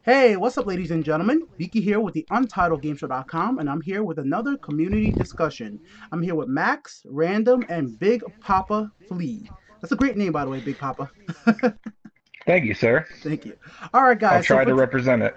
Hey, what's up, ladies and gentlemen? Biki here with the UntitledGameshow.com, and I'm here with another community discussion. I'm here with Max, Random, and Big Papa Flea. That's a great name, by the way, Big Papa. Thank you, sir. Thank you. All right, I'll guys. So try for to represent it.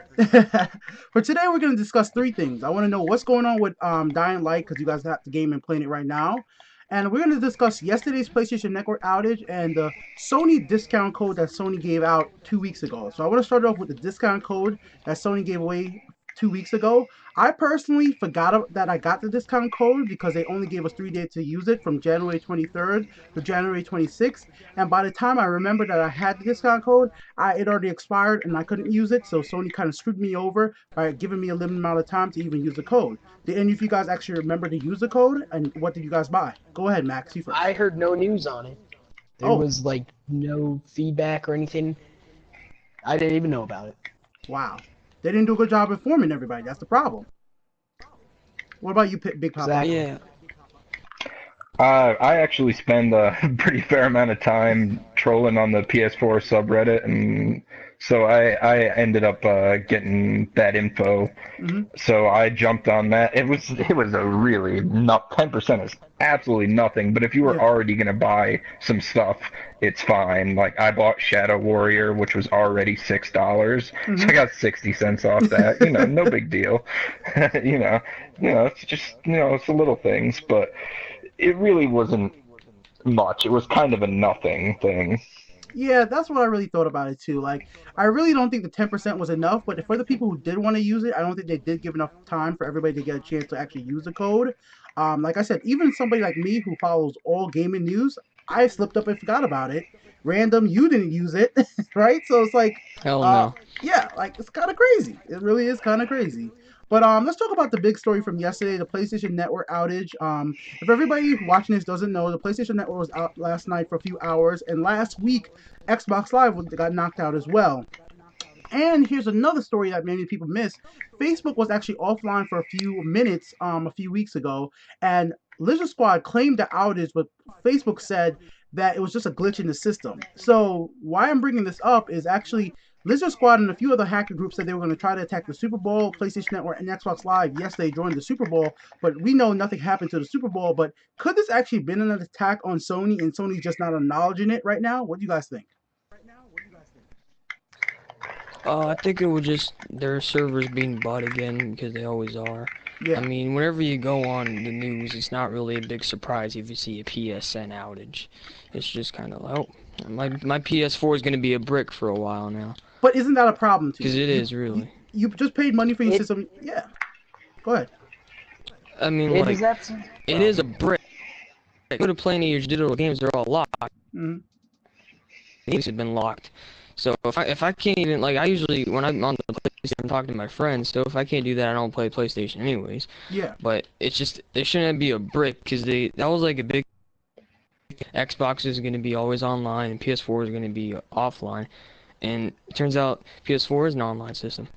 for today, we're going to discuss three things. I want to know what's going on with Dying Light because you guys have the game and playing it right now, and we're going to discuss yesterday's PlayStation Network outage and the Sony discount code that Sony gave out 2 weeks ago. So I want to start off with the discount code that Sony gave away 2 weeks ago. I personally forgot that I got the discount code because they only gave us 3 days to use it from January 23rd to January 26th. And by the time I remembered that I had the discount code, it already expired and I couldn't use it. So Sony kind of screwed me over by giving me a limited amount of time to even use the code. Did any of you guys actually remember to use the code? And what did you guys buy? Go ahead, Max. You first. I heard no news on it. There Oh, was like no feedback or anything. I didn't even know about it. wow. They didn't do a good job informing everybody. That's the problem. What about you, Big Papa? Exactly. Yeah, I actually spend a pretty fair amount of time trolling on the PS4 subreddit, and so I ended up getting that info. Mm-hmm. So I jumped on that. It was a really not 10% is absolutely nothing. But if you were Yeah. already gonna buy some stuff, it's fine. Like I bought Shadow Warrior, which was already $6, so I Mm-hmm. got 60 cents off that. No big deal. You know, it's just it's the little things, but it really wasn't much. It was kind of a nothing thing. Yeah, that's what I really thought about it too. Like, I really don't think the 10% was enough, but for the people who did want to use it, I don't think they did give enough time for everybody to get a chance to actually use the code. Like I said, even somebody like me who follows all gaming news, I slipped up and forgot about it. Random, you didn't use it, right? So it's like, hell uh, no. yeah, like it's kind of crazy. It really is kind of crazy. But let's talk about the big story from yesterday, the PlayStation Network outage. If everybody watching this doesn't know, the PlayStation Network was out last night for a few hours, and last week Xbox Live got knocked out as well. And here's another story that many people miss. Facebook was actually offline for a few minutes a few weeks ago, and Lizard Squad claimed the outage, but Facebook said that it was just a glitch in the system. So why I'm bringing this up is actually Lizard Squad and a few other hacker groups said they were going to try to attack the Super Bowl, PlayStation Network, and Xbox Live. Yes, they joined the Super Bowl, but we know nothing happened to the Super Bowl. But could this actually been an attack on Sony, and Sony's just not acknowledging it right now? What do you guys think? I think it was just their servers being bought again because they always are. I Yeah. mean, whenever you go on the news, it's not really a big surprise if you see a PSN outage. It's just kind of like, oh, my PS4 is gonna be a brick for a while now, But isn't that a problem to because you? it You is you, really. you just paid money for your It system. Yeah. Go ahead. I mean, it like, is absolutely a it is a problem. brick. Go to playing your digital games, they're all locked. Mm-hmm. Games have been locked. So if I can't even like I usually when I'm on the PlayStation I'm talking to my friends. So if I can't do that, I don't play PlayStation anyways. Yeah. But it's just there shouldn't be a brick because that was like a big Xbox is going to be always online and PS4 is going to be offline. And it turns out PS4 is an online system.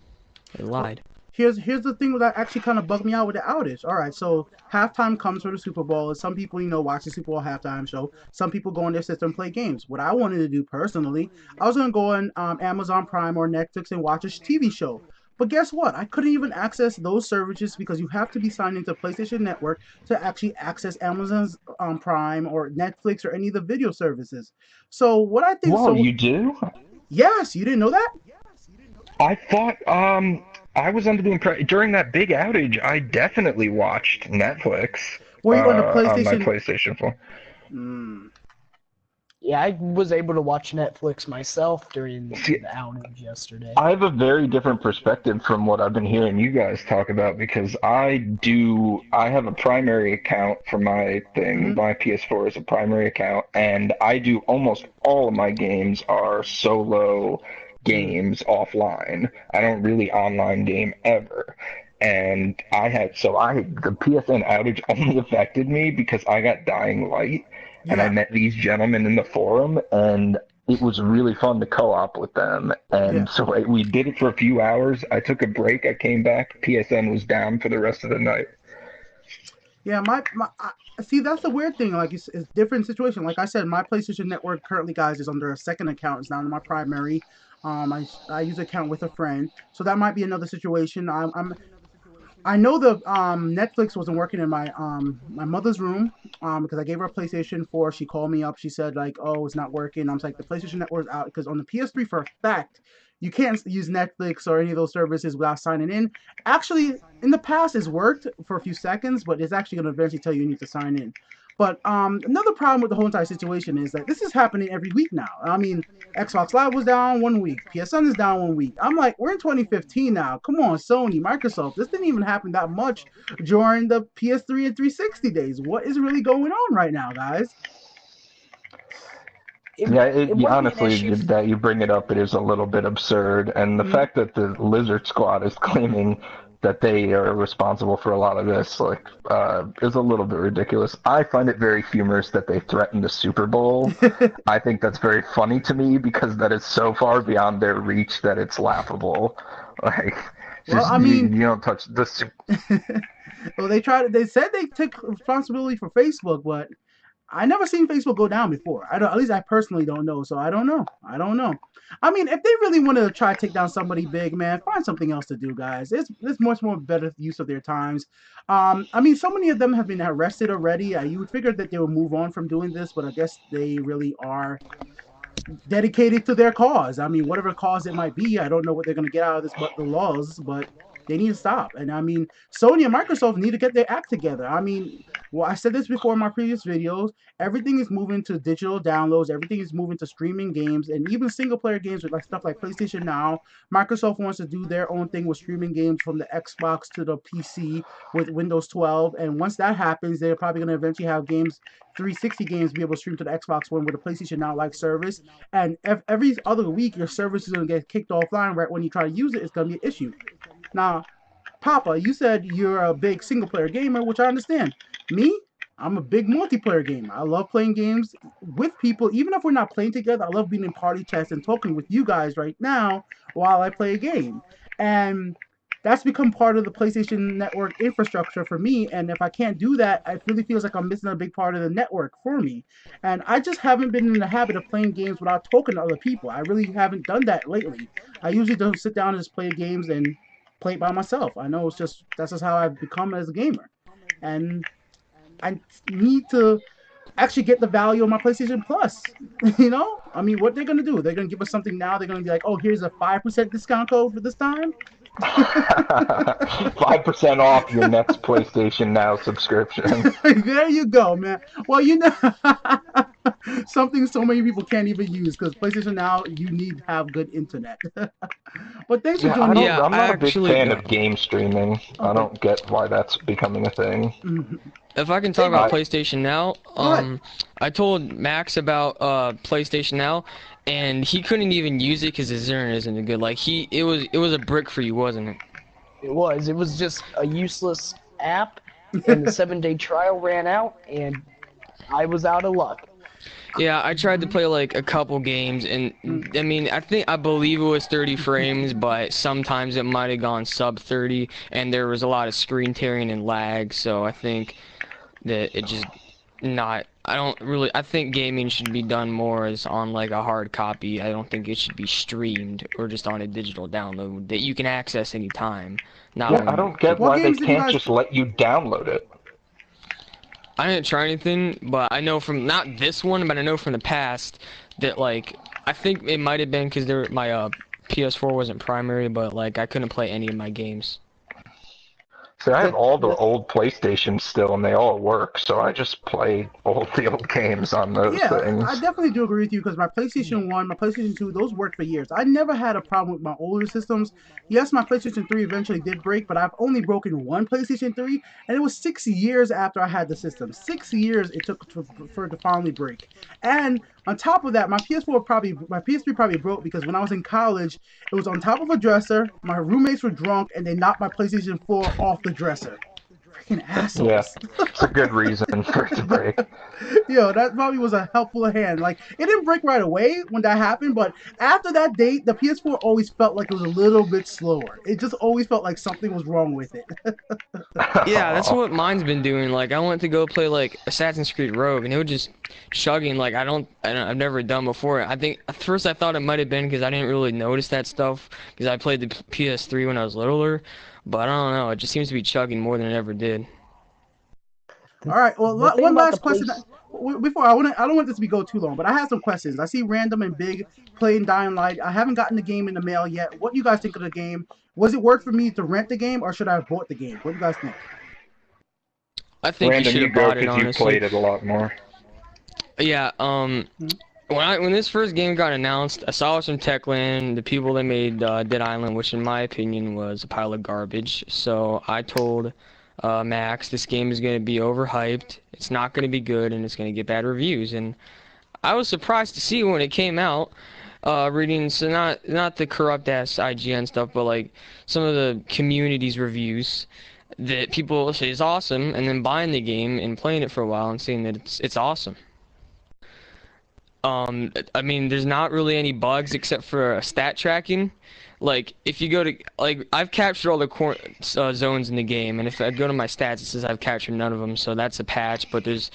They Well, lied. here's the thing that actually kind of bugged me out with the outage. All right, so halftime comes for the Super Bowl, and some people, watch the Super Bowl halftime show. Some people go on their system and play games. What I wanted to do personally, I was gonna go on Amazon Prime or Netflix and watch a TV show. But guess what? I couldn't even access those services because you have to be signed into PlayStation Network to actually access Amazon's Prime or Netflix or any of the video services. So what I think, Whoa, so you do? yes, you didn't know that? I thought I was under the impression during that big outage I definitely watched Netflix Were you on the on my PlayStation? PlayStation 4. Mm, Yeah, I was able to watch Netflix myself during See, the outage yesterday. I have a very different perspective from what I've been hearing you guys talk about because I have a primary account for my thing. hmm My PS4 is a primary account, and I do almost all of my games are solo mm. games offline. I don't really online game ever. And the PSN outage only affected me because I got Dying Light and I Yeah, met these gentlemen in the forum, and it was really fun to co-op with them. yeah. And so we did it for a few hours. I took a break. I came back. PSN was down for the rest of the night. Yeah, see that's the weird thing. Like it's different situation. Like I said, my PlayStation Network currently, guys, is under a second account. It's not my primary. I use an account with a friend, so that might be another situation. I know the Netflix wasn't working in my mother's room because I gave her a PlayStation 4. She called me up. She said like, "Oh, it's not working." I was like, "The PlayStation Network is out," because on the PS3 for a fact, you can't use Netflix or any of those services without signing in. Actually, in the past, it's worked for a few seconds, but it's actually going to eventually tell you need to sign in. But another problem with the whole entire situation is that this is happening every week now. I mean, Xbox Live was down 1 week. PSN is down 1 week. I'm like, we're in 2015 now. Come on, Sony, Microsoft. This didn't even happen that much during the PS3 and 360 days. What is really going on right now, guys? Yeah, It would be an honestly, issue. that you bring it up, it is a little bit absurd. And the Mm-hmm. fact that the Lizard Squad is claiming that they are responsible for a lot of this, like, is a little bit ridiculous. I find it very humorous that they threatened the Super Bowl. I think that's very funny to me because that is so far beyond their reach that it's laughable. Like, Well, just I mean, you don't touch the Super. well, they tried. They said they took responsibility for Facebook, but I never seen Facebook go down before. I don't. At least I personally don't know. So I don't know. I don't know. I mean, if they really want to try to take down somebody big, man, find something else to do, guys. It's much more better use of their times. I mean, so many of them have been arrested already. You would figure that they would move on from doing this, but I guess they really are dedicated to their cause. I mean, whatever cause it might be, I don't know what they're going to get out of this, but the laws, but they need to stop. And I mean, Sony and Microsoft need to get their act together. I mean, well, I said this before in my previous videos. Everything is moving to digital downloads. Everything is moving to streaming games, and even single player games with like stuff like PlayStation Now. Microsoft wants to do their own thing with streaming games from the Xbox to the PC with Windows 12. And once that happens, they're probably going to eventually have games, 360 games, be able to stream to the Xbox One with a PlayStation Now like service. And every other week, your service is going to get kicked offline right when you try to use it. It's going to be an issue. Now, Papa, you said you're a big single player gamer, which I understand. Me, I'm a big multiplayer gamer. I love playing games with people, even if we're not playing together. I love being in party chats and talking with you guys right now while I play a game. And that's become part of the PlayStation Network infrastructure for me. And if I can't do that, it really feels like I'm missing a big part of the network for me. And I just haven't been in the habit of playing games without talking to other people. I really haven't done that lately. I usually don't sit down and just play games and play it by myself. I know that's just how I've become as a gamer. And I need to actually get the value of my PlayStation Plus. I mean, what they're gonna do? They're gonna give us something now. They're gonna be like, "Oh, here's a 5% discount code for this time." 5% off your next PlayStation Now subscription. There you go, man. Well, something so many people can't even use because PlayStation Now you need to have good internet. But thanks for Yeah, joining me. Yeah, I'm I not a big actually fan of game streaming. I Okay. don't get why that's becoming a thing. if I can talk Hey, about I, PlayStation Now, go ahead. I told Max about PlayStation Now, and he couldn't even use it because his internet isn't good. Like it was a brick for you, wasn't it? It was just a useless app, and the 7-day trial ran out, and I was out of luck. Yeah, I tried to play like a couple games, and I mean, I believe it was 30 frames, but sometimes it might have gone sub 30, and there was a lot of screen tearing and lag. So I think that it just not. I don't really. I think gaming should be done more as on like a hard copy. I don't think it should be streamed or just on a digital download that you can access anytime. Not yeah, What I when don't get what why they games did you can't guys? just let you download it. I didn't try anything, but I know from not this one, but I know from the past that like I think it might have been because my PS4 wasn't primary, but like I couldn't play any of my games. See, I have The all the the old PlayStations still, and they all work, so I just play the old games on those Yeah, I things. definitely do agree with you because my PlayStation 1, my PlayStation 2, those worked for years. I never had a problem with my older systems. Yes, my PlayStation 3 eventually did break, but I've only broken one PlayStation 3, and it was 6 years after I had the system. 6 years it took for it to finally break. And on top of that, my PS3 probably broke because when I was in college, it was on top of a dresser. My roommates were drunk, and they knocked my PlayStation 4 off the dresser. Freaking Yeah, assholes. it's a good reason for it to break. Yo, that probably was a helpful hand. Like, it didn't break right away when that happened, but after that date, the PS4 always felt like it was a little bit slower. It just always felt like something was wrong with it. Yeah, that's what mine's been doing. Like, I went to go play like Assassin's Creed Rogue, and it was just chugging like I've never done before. I think at first I thought it might have been because I didn't really notice that stuff because I played the PS3 when I was littler, but I don't know. It just seems to be chugging more than it ever did. All right. Well, The thing one about the last question. place, Before I don't want this to be go too long, but I have some questions. I see Random and Big playing Dying Light. I haven't gotten the game in the mail yet. What do you guys think of the game? Was it worth for me to rent the game, or should I have bought the game? What do you guys think? I think you Random, should you have go bought it, because you honestly. played it a lot more. Yeah, when this first game got announced, I saw it from Techland, the people that made Dead Island, which in my opinion was a pile of garbage. So I told Max this game is going to be overhyped, it's not going to be good, and it's going to get bad reviews. And I was surprised to see when it came out, reading so not the corrupt ass IGN stuff, but like some of the community's reviews that people say is awesome, and then buying the game and playing it for a while and seeing that it's awesome. I mean, there's not really any bugs except for stat tracking. Like, if you go to, like, I've captured all the zones in the game, and if I go to my stats, it says I've captured none of them, so that's a patch, but there's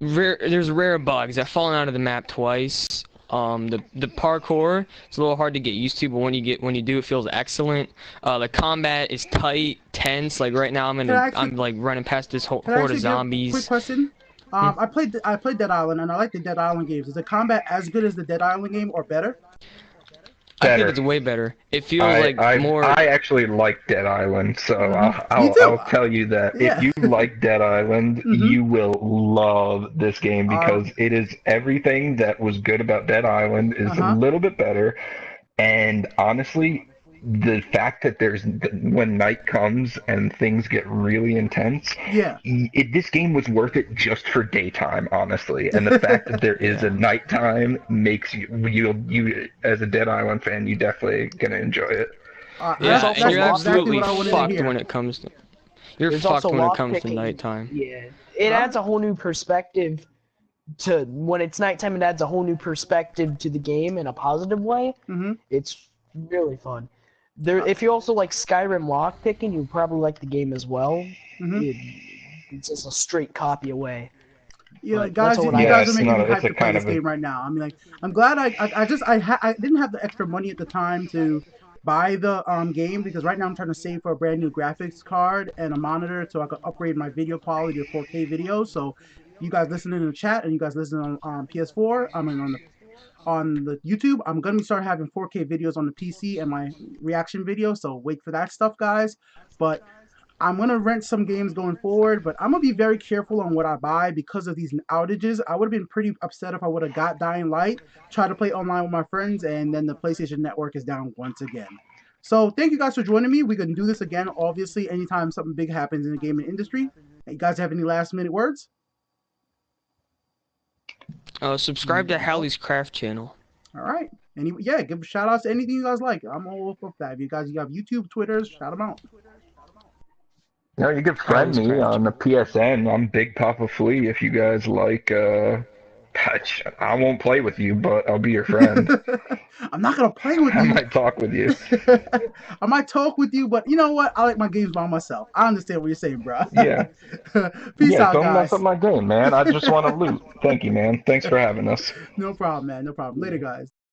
rare bugs. I've fallen out of the map twice. The parkour, it's a little hard to get used to, but when you do, it feels excellent. The combat is tight, tense. Like right now, I'm like running past this Can I horde of actually give a quick zombies. question? I played Dead Island, and I like the Dead Island games. Is the combat as good as the Dead Island game, or better? I think Better. it's way better. It feels like more. I actually like Dead Island, so Me too. I'll tell you that if Yeah. you like Dead Island, you will love this game Uh, because it is everything that was good about Dead Island is a uh-huh. little bit better, and honestly, the fact that when night comes and things get really intense, Yeah. this game was worth it just for daytime, honestly. And the fact that there is a Yeah. nighttime makes you as a Dead Island fan, you definitely gonna enjoy it. there's Yeah, That's also and you're exactly absolutely what I wanted to fucked hear. when it comes to. You're there's also fucked when it lock comes to picking. nighttime. Yeah, it adds a whole new perspective to when it's nighttime. It adds a whole new perspective to the game in a positive way. Hmm. It's really fun. If you also like Skyrim lockpicking, you probably like the game as well. Hmm. It's just a straight copy away. Yeah, But that's guys, what you I Yeah, guys have are to it's making say. me not. It's hyped a to play kind this of a game right now. I mean, like, I'm glad I didn't have the extra money at the time to buy the game because right now I'm trying to save for a brand new graphics card and a monitor so I could upgrade my video quality to 4K video. So, you guys listening in the chat and you guys listening on PS4, I mean on the YouTube, I'm gonna start having 4K videos on the PC and my reaction video. So wait for that stuff, guys. But I'm gonna rent some games going forward, but I'm gonna be very careful on what I buy because of these outages. I would have been pretty upset if I would have got Dying Light, tried to play online with my friends, and then the PlayStation Network is down once again. So thank you guys for joining me. We can do this again, obviously, anytime something big happens in the gaming industry. You guys have any last minute words? Subscribe to Hallie's Craft channel. All right. Yeah, give shout outs to anything you guys like. I'm all up that. If you have YouTube, Twitters, shout them out. You can friend Hallie's me Craft on the channel. PSN. I'm Big Papa Flea if you guys like. I won't play with you, but I'll be your friend. I'm not gonna play with I you. might talk with you. I might talk with you, but you know what? I like my games by myself. I understand what you're saying, bro. Yeah. Peace Yeah, out, don't mess guys. up my game, man. I just want to loot. Thank you, man. Thanks for having us. No problem, man. No problem. Later, guys.